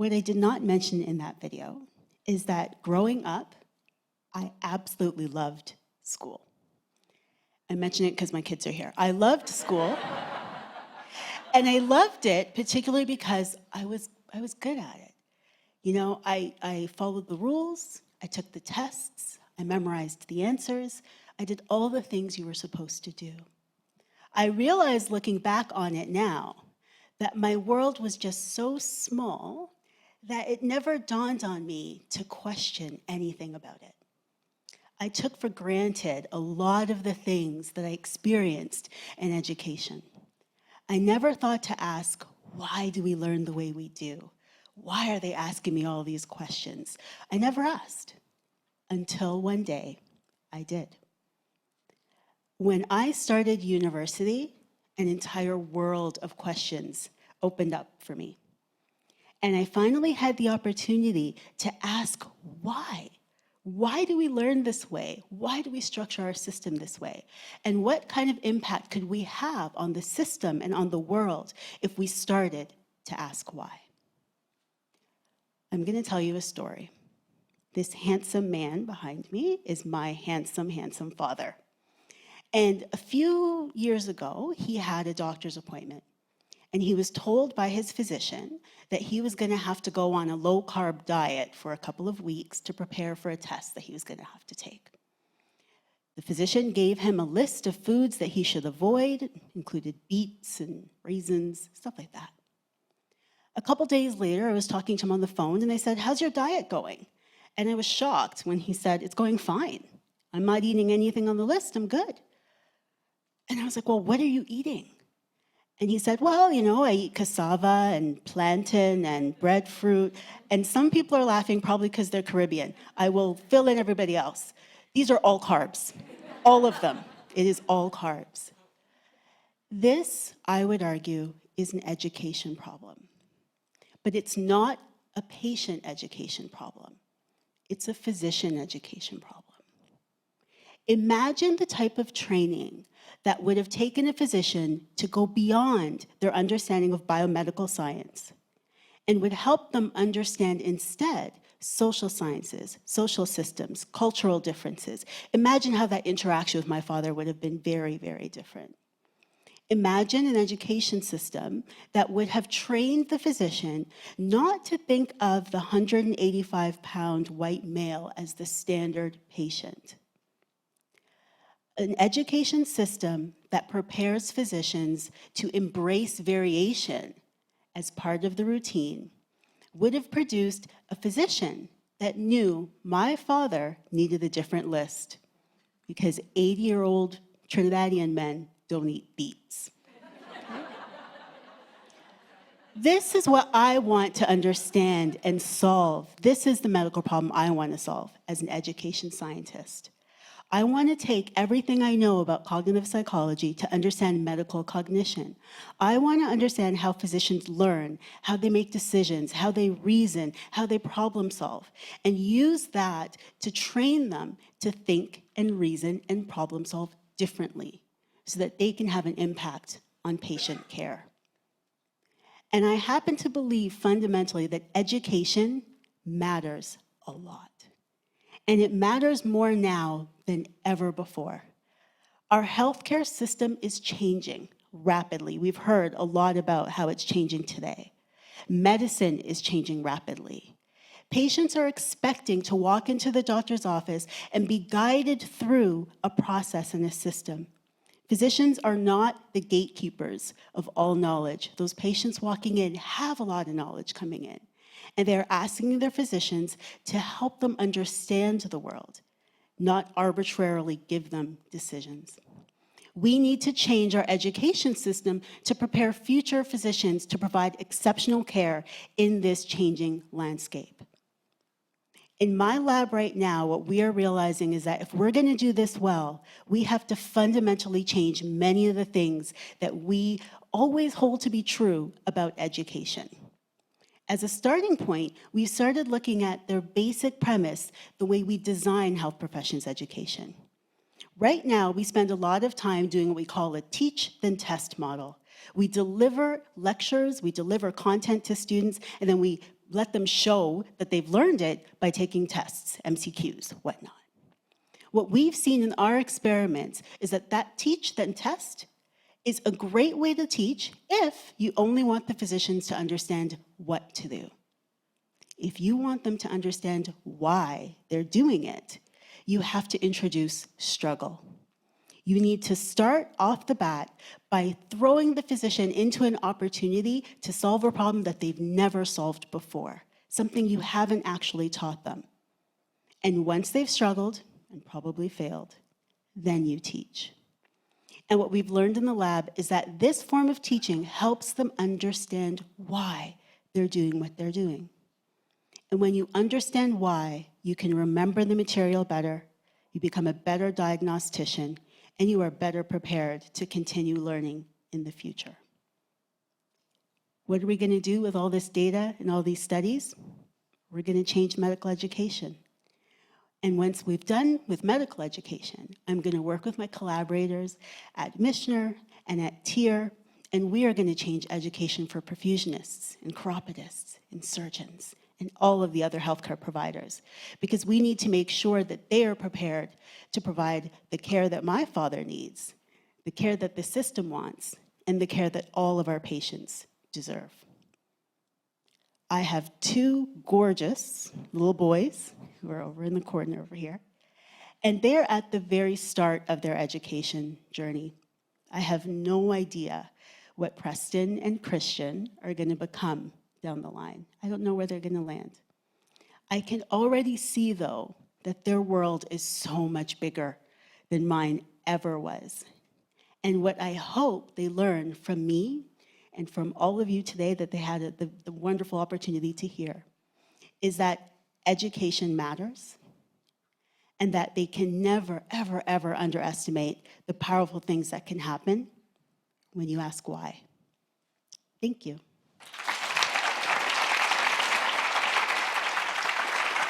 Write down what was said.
What I did not mention in that video is that growing up, I absolutely loved school. I mention it because my kids are here. I loved school, and I loved it particularly because I was good at it. You know, I followed the rules, I took the tests, I memorized the answers, I did all the things you were supposed to do. I realize looking back on it now that my world was just so small that it never dawned on me to question anything about it. I took for granted a lot of the things that I experienced in education. I never thought to ask, why do we learn the way we do? Why are they asking me all these questions? I never asked until one day I did. When I started university, an entire world of questions opened up for me. And I finally had the opportunity to ask why. Why do we learn this way? Why do we structure our system this way? And what kind of impact could we have on the system and on the world if we started to ask why? I'm going to tell you a story. This handsome man behind me is my handsome, handsome father. And a few years ago, he had a doctor's appointment. And he was told by his physician that he was going to have to go on a low-carb diet for a couple of weeks to prepare for a test that he was going to have to take. The physician gave him a list of foods that he should avoid, included beets and raisins, stuff like that. A couple days later, I was talking to him on the phone, and I said, "How's your diet going?" And I was shocked when he said, "It's going fine. I'm not eating anything on the list. I'm good." And I was like, "Well, what are you eating?" And he said, "Well, you know, I eat cassava and plantain and breadfruit." And some people are laughing probably because they're Caribbean. I will fill in everybody else. These are all carbs, all of them. It is all carbs. This, I would argue, is an education problem. But it's not a patient education problem. It's a physician education problem. Imagine the type of training that would have taken a physician to go beyond their understanding of biomedical science and would help them understand instead social sciences, social systems, cultural differences. Imagine how that interaction with my father would have been very, very different. Imagine an education system that would have trained the physician not to think of the 185-pound white male as the standard patient. An education system that prepares physicians to embrace variation as part of the routine would have produced a physician that knew my father needed a different list because 80-year-old Trinidadian men don't eat beets. This is what I want to understand and solve. This is the medical problem I want to solve as an education scientist. I want to take everything I know about cognitive psychology to understand medical cognition. I want to understand how physicians learn, how they make decisions, how they reason, how they problem solve, and use that to train them to think and reason and problem solve differently so that they can have an impact on patient care. And I happen to believe fundamentally that education matters a lot. And it matters more now than ever before. Our healthcare system is changing rapidly. We've heard a lot about how it's changing today. Medicine is changing rapidly. Patients are expecting to walk into the doctor's office and be guided through a process and a system. Physicians are not the gatekeepers of all knowledge. Those patients walking in have a lot of knowledge coming in. And they're asking their physicians to help them understand the world, not arbitrarily give them decisions. We need to change our education system to prepare future physicians to provide exceptional care in this changing landscape. In my lab right now, what we are realizing is that if we're going to do this well, we have to fundamentally change many of the things that we always hold to be true about education. As a starting point, we started looking at their basic premise, the way we design health professions education. Right now, we spend a lot of time doing what we call a teach then test model. We deliver lectures, we deliver content to students, and then we let them show that they've learned it by taking tests, MCQs, whatnot. What we've seen in our experiments is that teach then test is a great way to teach if you only want the physicians to understand what to do. If you want them to understand why they're doing it, you have to introduce struggle. You need to start off the bat by throwing the physician into an opportunity to solve a problem that they've never solved before, something you haven't actually taught them. And once they've struggled and probably failed, then you teach. And what we've learned in the lab is that this form of teaching helps them understand why they're doing what they're doing. And when you understand why, you can remember the material better, you become a better diagnostician, and you are better prepared to continue learning in the future. What are we going to do with all this data and all these studies? We're going to change medical education. And once we've done with medical education, I'm going to work with my collaborators at Michener and at TIER, and we are going to change education for perfusionists and chiropodists and surgeons and all of the other healthcare providers, because we need to make sure that they are prepared to provide the care that my father needs, the care that the system wants, and the care that all of our patients deserve. I have two gorgeous little boys who are over in the corner over here, and they're at the very start of their education journey. I have no idea what Preston and Christian are going to become down the line. I don't know where they're going to land. I can already see, though, that their world is so much bigger than mine ever was. And what I hope they learn from me and from all of you today that they had the wonderful opportunity to hear is that education matters and that they can never, ever, ever underestimate the powerful things that can happen when you ask why. Thank you.